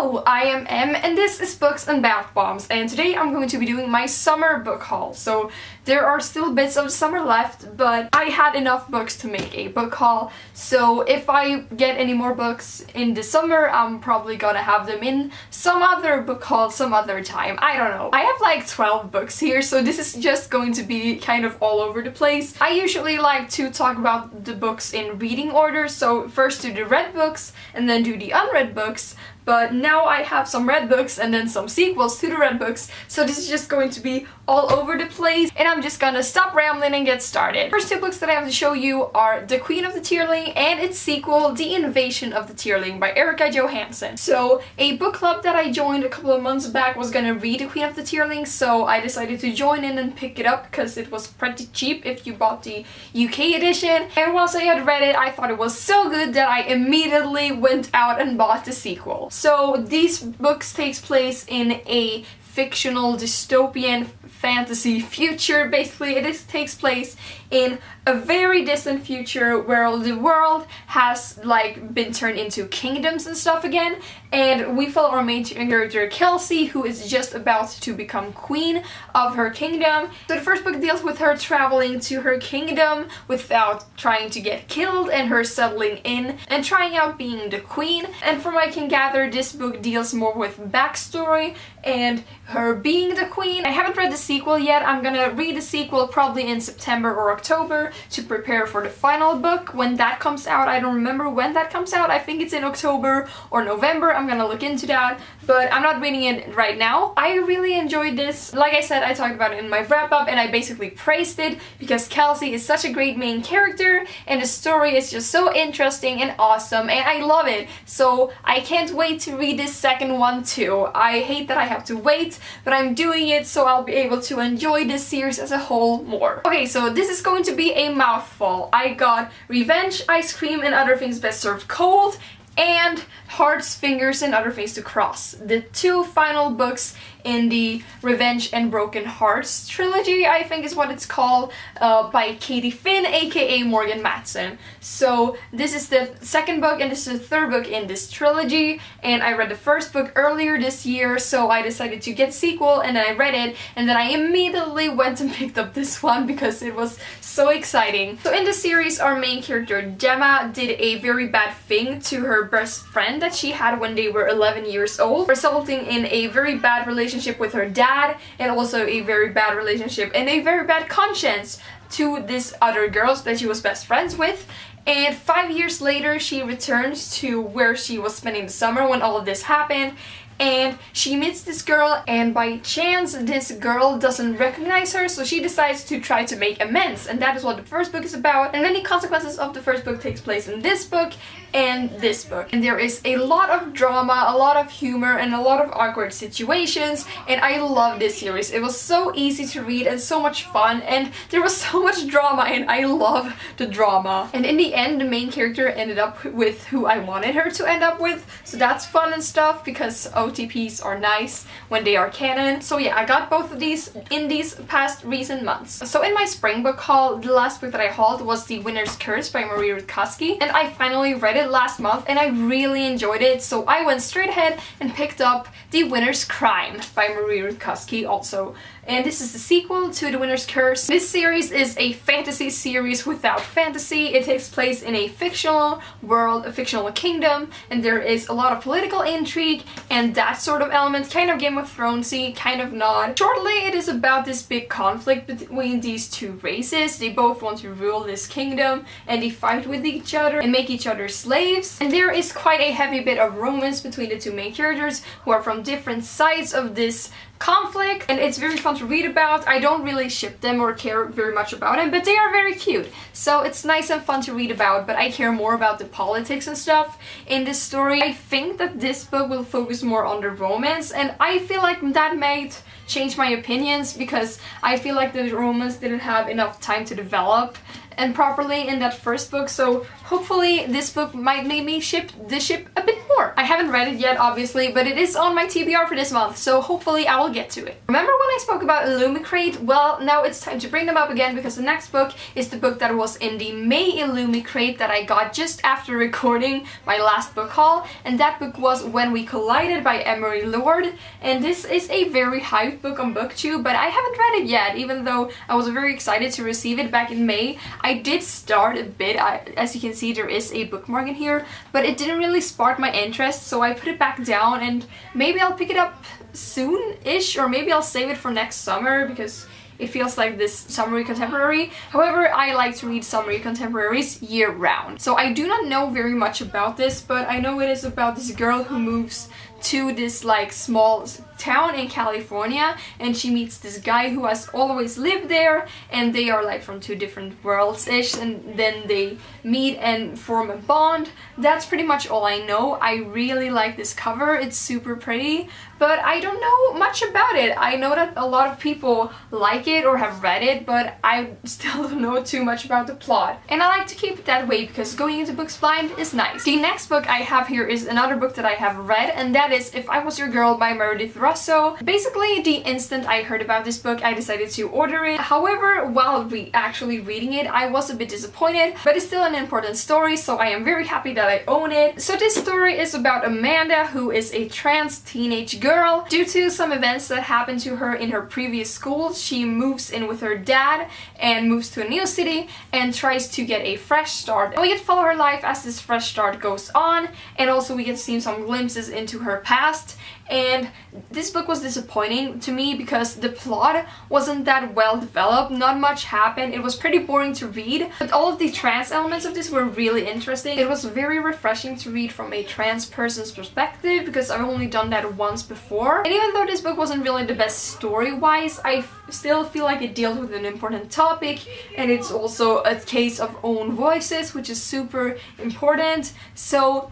Hello, I am Em, and this is Books and Bath Bombs, and today I'm going to be doing my summer book haul. So there are still bits of summer left, but I had enough books to make a book haul, so if I get any more books in the summer, I'm probably gonna have them in some other book haul some other time. I don't know. I have like 12 books here, so this is just going to be kind of all over the place. I usually like to talk about the books in reading order, so first do the read books and then do the unread books. But now I have some read books and then some sequels to the read books, so this is just going to be all over the place, and I'm just gonna stop rambling and get started. First two books that I have to show you are The Queen of the Tearling and its sequel, The Invasion of the Tearling by Erica Johansson. So a book club that I joined a couple of months back was gonna read The Queen of the Tearling, so I decided to join in and pick it up because it was pretty cheap if you bought the UK edition. And once I had read it, I thought it was so good that I immediately went out and bought the sequel. So these books takes place in a fictional dystopian fantasy future. Basically, it takes place in a very distant future where the world has like been turned into kingdoms and stuff again, and we follow our main character Kelsey, who is just about to become queen of her kingdom. So the first book deals with her traveling to her kingdom without trying to get killed and her settling in and trying out being the queen. And from what I can gather, this book deals more with backstory and her being the queen. I haven't read the sequel yet. I'm gonna read the sequel probably in September or October to prepare for the final book when that comes out. I don't remember when that comes out. I think it's in October or November. I'm gonna look into that, but I'm not reading it right now. I really enjoyed this. Like I said, I talked about it in my wrap-up and I basically praised it because Kelsey is such a great main character and the story is just so interesting and awesome and I love it. So I can't wait to read this second one too. I hate that I have to wait, but I'm doing it so I'll be able to enjoy this series as a whole more. Okay, so this is going to be a mouthful. I got Revenge, Ice Cream, and Other Things Best Served Cold, and Hearts, Fingers, and Other Things to Cross. The two final books in the Revenge and Broken Hearts trilogy, I think is what it's called, by Katie Finn, aka Morgan Matson. So this is the second book and this is the third book in this trilogy, and I read the first book earlier this year, so I decided to get sequel and then I read it, and then I immediately went and picked up this one because it was so exciting. So in the series, our main character Gemma did a very bad thing to her best friend that she had when they were 11 years old, resulting in a very bad relationship with her dad and also a very bad relationship and a very bad conscience to this other girls that she was best friends with. And 5 years later, she returns to where she was spending the summer when all of this happened, and she meets this girl, and by chance this girl doesn't recognize her, so she decides to try to make amends, and that is what the first book is about. And many consequences of the first book takes place in this book and this book. And there is a lot of drama, a lot of humor, and a lot of awkward situations, and I love this series. It was so easy to read and so much fun, and there was so much drama, and I love the drama. And in the end, the main character ended up with who I wanted her to end up with, so that's fun and stuff because OTPs are nice when they are canon. So yeah, I got both of these in these past recent months. So in my spring book haul, the last book that I hauled was The Winner's Curse by Marie Rutkoski, and I finally read it last month and I really enjoyed it, so I went straight ahead and picked up The Winner's Crime by Marie Rutkoski also. And this is the sequel to The Winner's Curse. This series is a fantasy series without fantasy. It takes place in a fictional world, a fictional kingdom, and there is a lot of political intrigue and that sort of element, kind of Game of Thronesy, kind of not. Shortly, it is about this big conflict between these two races. They both want to rule this kingdom and they fight with each other and make each other slaves. And there is quite a heavy bit of romance between the two main characters who are from different sides of this conflict, and it's very fun to read about. I don't really ship them or care very much about them, but they are very cute, so it's nice and fun to read about, but I care more about the politics and stuff in this story. I think that this book will focus more on the romance, and I feel like that might change my opinions because I feel like the romance didn't have enough time to develop and properly in that first book, so hopefully this book might make me ship the ship a bit more. more. I haven't read it yet, obviously, but it is on my TBR for this month, so hopefully I will get to it. Remember when I spoke about Illumicrate? Well, now it's time to bring them up again because the next book is the book that was in the May Illumicrate that I got just after recording my last book haul, and that book was When We Collided by Emery Lord, and this is a very hyped book on BookTube, but I haven't read it yet, even though I was very excited to receive it back in May. I did start a bit, as you can see there is a bookmark in here, but it didn't really spark my interest, so I put it back down, and maybe I'll pick it up soon-ish, or maybe I'll save it for next summer because it feels like this summery contemporary. However, I like to read summery contemporaries year-round. So I do not know very much about this, but I know it is about this girl who moves to this like small town in California, and she meets this guy who has always lived there, and they are like from two different worlds-ish, and then they meet and form a bond. That's pretty much all I know. I really like this cover, it's super pretty, but I don't know much about it. I know that a lot of people like it or have read it, but I still don't know too much about the plot. And I like to keep it that way because going into books blind is nice. The next book I have here is another book that I have read, and that is If I Was Your Girl by Meredith Russo. Basically, the instant I heard about this book, I decided to order it. However, while actually reading it, I was a bit disappointed, but it's still an important story, so I am very happy that I own it. So this story is about Amanda, who is a trans teenage girl. Due to some events that happened to her in her previous school, she moves in with her dad and moves to a new city and tries to get a fresh start. And we get to follow her life as this fresh start goes on, and also we get to see some glimpses into her past. And this book was disappointing to me because the plot wasn't that well developed, not much happened, it was pretty boring to read, but all of the trans elements of this were really interesting. It was very refreshing to read from a trans person's perspective because I've only done that once before. And even though this book wasn't really the best story-wise, I still feel like it deals with an important topic, and it's also a case of own voices, which is super important, so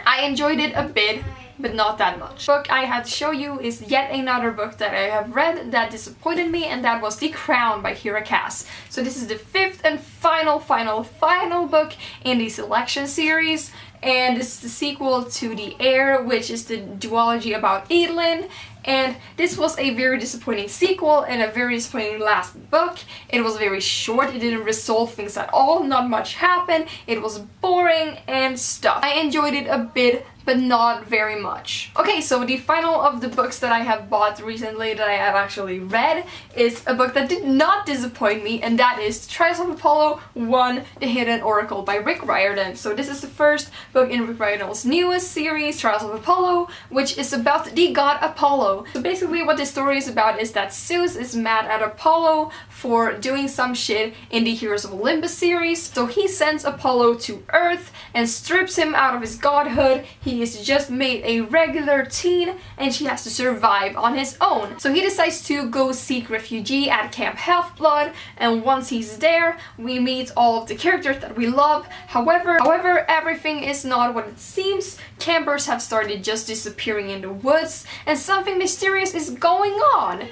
I enjoyed it a bit, but not that much. The book I had to show you is yet another book that I have read that disappointed me, and that was The Crown by Kira Cass. So this is the fifth and final book in the Selection series, and this is the sequel to The Heir, which is the duology about Edelyn. And this was a very disappointing sequel and a very disappointing last book. It was very short, it didn't resolve things at all, not much happened, it was boring and stuff. I enjoyed it a bit, but not very much. Okay, so the final of the books that I have bought recently that I have actually read is a book that did not disappoint me, and that is Trials of Apollo 1: The Hidden Oracle by Rick Riordan. So this is the first book in Rick Riordan's newest series, Trials of Apollo, which is about the god Apollo. So basically what this story is about is that Zeus is mad at Apollo for doing some shit in the Heroes of Olympus series, so he sends Apollo to Earth and strips him out of his godhood. He is just made a regular teen and she has to survive on his own. So he decides to go seek refugee at Camp Half-Blood, and once he's there, we meet all of the characters that we love. However, everything is not what it seems. Campers have started just disappearing in the woods, and something mysterious is going on.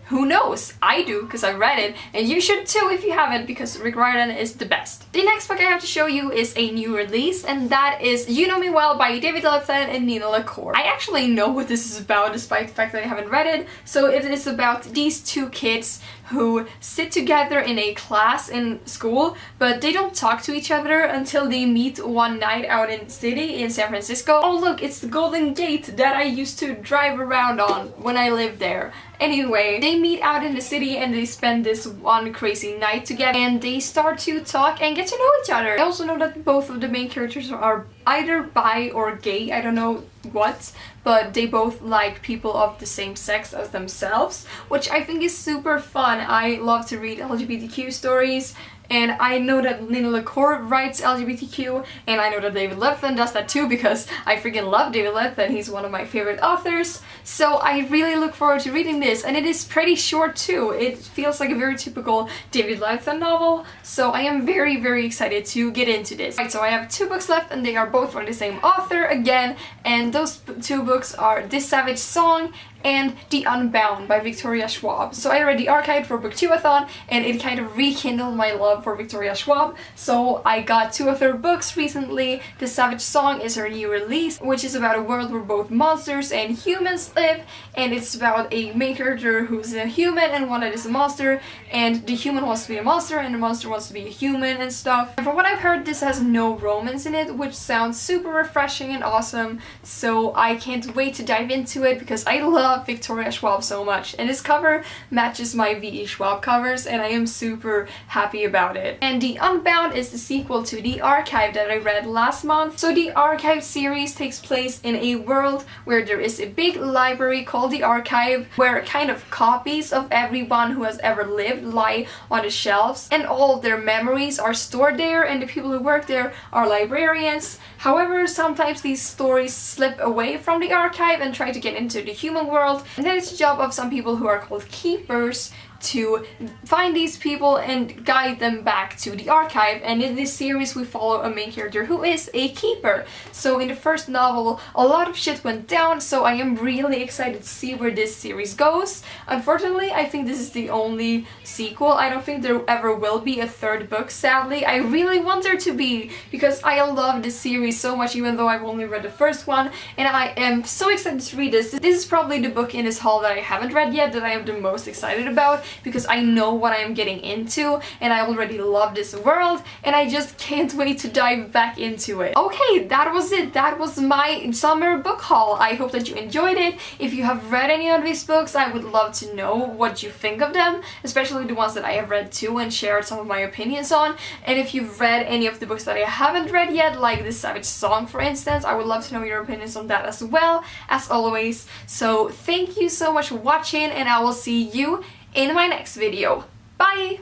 Who knows? I do, because I read it, and you should too if you haven't, because Rick Riordan is the best. The next book I have to show you is a new release, and that is You Know Me Well by David Levithan and Nina LaCour. I actually know what this is about, despite the fact that I haven't read it. So it is about these two kids who sit together in a class in school, but they don't talk to each other until they meet one night out in the city in San Francisco. Oh look, it's the Golden Gate that I used to drive around on when I lived there. Anyway, they meet out in the city and they spend this one crazy night together, and they start to talk and get to know each other. I also know that both of the main characters are either bi or gay, I don't know what, but they both like people of the same sex as themselves, which I think is super fun. I love to read LGBTQ stories, and I know that Nina LaCour writes LGBTQ, and I know that David Levithan does that too, because I freaking love David Levithan, he's one of my favorite authors. So I really look forward to reading this, and it is pretty short too. It feels like a very typical David Levithan novel, so I am very, very excited to get into this. Right, so I have two books left, and they are both from the same author again, and those two books are This Savage Song and The Unbound by Victoria Schwab. So I read The Archive for Book 2-a-thon, and it kind of rekindled my love love for Victoria Schwab, so I got 2 of her books recently. The Savage Song is her new release, which is about a world where both monsters and humans live, and it's about a main character who's a human and one that is a monster, and the human wants to be a monster and the monster wants to be a human and stuff. And from what I've heard, this has no romance in it, which sounds super refreshing and awesome, so I can't wait to dive into it because I love Victoria Schwab so much, and this cover matches my V.E. Schwab covers and I am super happy about it. And The Unbound is the sequel to The Archive that I read last month. So the Archive series takes place in a world where there is a big library called the Archive, where kind of copies of everyone who has ever lived lie on the shelves, and all of their memories are stored there, and the people who work there are librarians. However, sometimes these stories slip away from the Archive and try to get into the human world, and then it's the job of some people who are called keepers to find these people and guide them back to the Archive. And in this series we follow a main character who is a keeper. So in the first novel a lot of shit went down, so I am really excited to see where this series goes. Unfortunately, I think this is the only sequel. I don't think there ever will be a 3rd book, sadly. I really want there to be, because I love this series so much, even though I've only read the first one, and I am so excited to read this. This is probably the book in this haul that I haven't read yet that I am the most excited about, because I know what I am getting into and I already love this world and I just can't wait to dive back into it. Okay, that was it. That was my summer book haul. I hope that you enjoyed it. If you have read any of these books, I would love to know what you think of them, especially the ones that I have read too and shared some of my opinions on. And if you've read any of the books that I haven't read yet, like The Savage Song for instance, I would love to know your opinions on that as well, as always. So thank you so much for watching and I will see you in my next video. Bye!